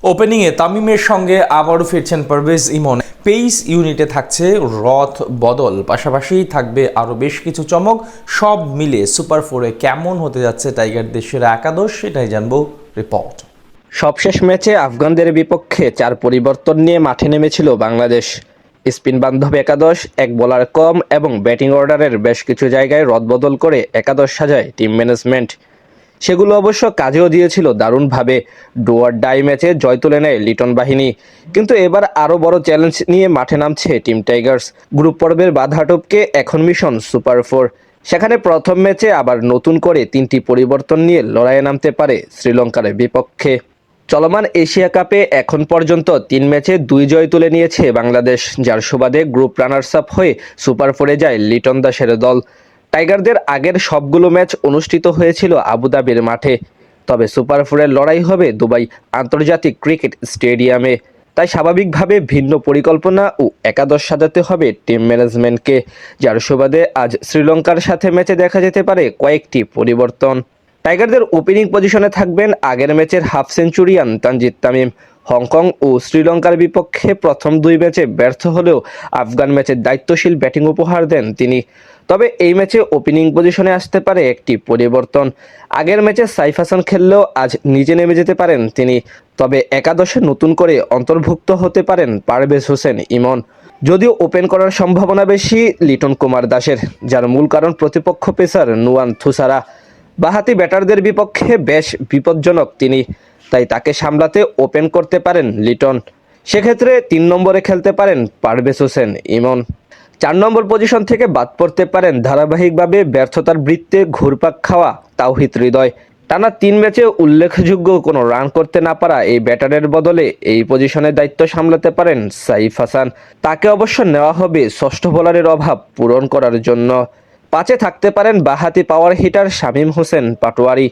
ওপেনিংয়ে তামিমের সঙ্গে আবারও ফিরছেন পারভেজ ইমন। পেস ইউনিটে থাকছে রথ বদল, পাশাপাশি থাকবে আরও বেশ কিছু চমক। সব মিলে সুপার ফোরে কেমন হতে যাচ্ছে টাইগারদের সেরা একাদশ, সেটাই জানবো রিপোর্ট। সবশেষ ম্যাচে আফগানদের বিপক্ষে 4 পরিবর্তন নিয়ে মাঠে নেমেছিল বাংলাদেশ। স্পিন বান্ধব একাদশ, এক বোলার কম এবং ব্যাটিং অর্ডারের বেশ কিছু জায়গায় রদবদল করে একাদশ সাজায় টিম ম্যানেজমেন্ট। সেগুলো অবশ্য কাজেও দিয়েছিল দারুণভাবে। ডু অর ডাই ম্যাচে জয় তুলে নেয় লিটন বাহিনী। কিন্তু এবার আরও বড় চ্যালেঞ্জ নিয়ে মাঠে নামছে টিম টাইগার্স। গ্রুপ পর্বের বাধা টপকে এখন মিশন সুপার ফোর। সেখানে প্রথম ম্যাচে আবার নতুন করে 3টি পরিবর্তন নিয়ে লড়াইয়ে নামতে পারে শ্রীলঙ্কার বিপক্ষে। চলমান এশিয়া কাপে এখন পর্যন্ত 3 ম্যাচে 2 জয় তুলে নিয়েছে বাংলাদেশ, যার সুবাদে গ্রুপ রানার্স আপ হয়ে সুপার ফোরে যায় লিটন দাসের দল। টাইগারদের আগের সবগুলো ম্যাচ অনুষ্ঠিত হয়েছিল আবুধাবির মাঠে, তবে সুপার ফোরের লড়াই হবে দুবাই আন্তর্জাতিক ক্রিকেট স্টেডিয়ামে। তাই স্বাভাবিকভাবে ভিন্ন পরিকল্পনা ও একাদশ সাজাতে হবে টিম ম্যানেজমেন্টকে, যার সুবাদে আজ শ্রীলঙ্কার সাথে ম্যাচে দেখা যেতে পারে কয়েকটি পরিবর্তন। টাইগারদের ওপেনিং পজিশনে থাকবেন আগের ম্যাচের half centurion Tanzid Tamim. Hong Kong ও শ্রীলঙ্কার বিপক্ষে প্রথম 2 ম্যাচে ব্যর্থ হলেও আফগান ম্যাচে দায়িত্বশীল ব্যাটিং উপহার দেন তিনি। তবে এই ম্যাচে ওপেনিং পজিশনে আসতে পারে একটি পরিবর্তন। আগের ম্যাচে সাইফ হাসান খেললেও আজ নিচে নেমে যেতে পারেন তিনি। তবে একাদশে নতুন করে অন্তর্ভুক্ত হতে পারেন পারভেজ হোসেন ইমন। যদিও ওপেন করার সম্ভাবনা বেশি লিটন কুমার দাসের, যার মূল কারণ প্রতিপক্ষ পেসার নুয়ান থুসারা। বাঁহাতি ব্যাটারদের বিপক্ষে বেশ বিপজ্জনক তিনি, তাই তাকে সামলাতে ওপেন করতে পারেন লিটন। সেক্ষেত্রে 3 নম্বরে খেলতে পারেন পারভেজ হোসেন ইমন। 4 নম্বর পজিশন থেকে বাদ পড়তে পারেন ধারাবাহিকভাবে ব্যর্থতার বৃত্তে ঘুরপাক খাওয়া তাওহিদ হৃদয়। টানা 3 ম্যাচে উল্লেখযোগ্য কোনো রান করতে না পারা এই ব্যাটারের বদলে এই পজিশনের দায়িত্ব সামলাতে পারেন সাইফ হাসান। তাকে অবশ্য নেওয়া হবে ষষ্ঠ বোলারের অভাব পূরণ করার জন্য। 5-এ থাকতে পারেন বাঁহাতি পাওয়ার হিটার শামীম হোসেন পাটোয়ারি।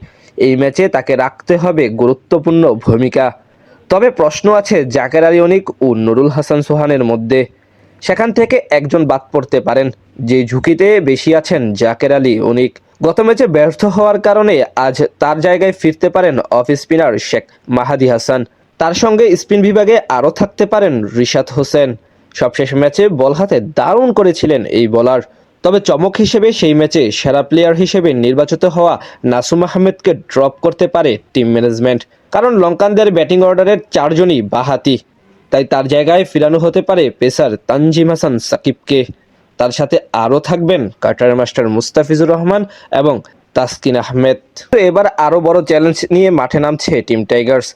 এই ম্যাচে তাকে রাখতে হবে গুরুত্বপূর্ণ ভূমিকা। তবে প্রশ্ন আছে জাকের আলী অনিক ও নুরুল হাসান সোহানের মধ্যে। সেখান থেকে একজন বাদ পড়তে পারেন, যে ঝুঁকিতে বেশি আছেন জাকের আলী অনিক। গত ম্যাচে ব্যর্থ হওয়ার কারণে আজ তার জায়গায় ফিরতে পারেন অফ স্পিনার শেখ মাহাদি হাসান। তার সঙ্গে স্পিন বিভাগে আরও থাকতে পারেন রিশাদ হোসেন। সবশেষ ম্যাচে বল হাতে দারুণ করেছিলেন এই বোলার। তবে চমক হিসেবে সেই ম্যাচে সেরা প্লেয়ার হিসেবে নির্বাচিত হওয়া নাসুম আহমেদকে ড্রপ করতে পারে টিম ম্যানেজমেন্ট, কারণ লঙ্কানদের ব্যাটিং অর্ডারের 4 জনই বাঁহাতি। তাই তার জায়গায় ফিরানো হতে পারে পেসার তানজিম হাসান সাকিবকে। তার সাথে আরও থাকবেন কাটার মাস্টার মুস্তাফিজুর রহমান এবং তাসকিন আহমেদ। এবার আরও বড় চ্যালেঞ্জ নিয়ে মাঠে নামছে টিম টাইগার্স।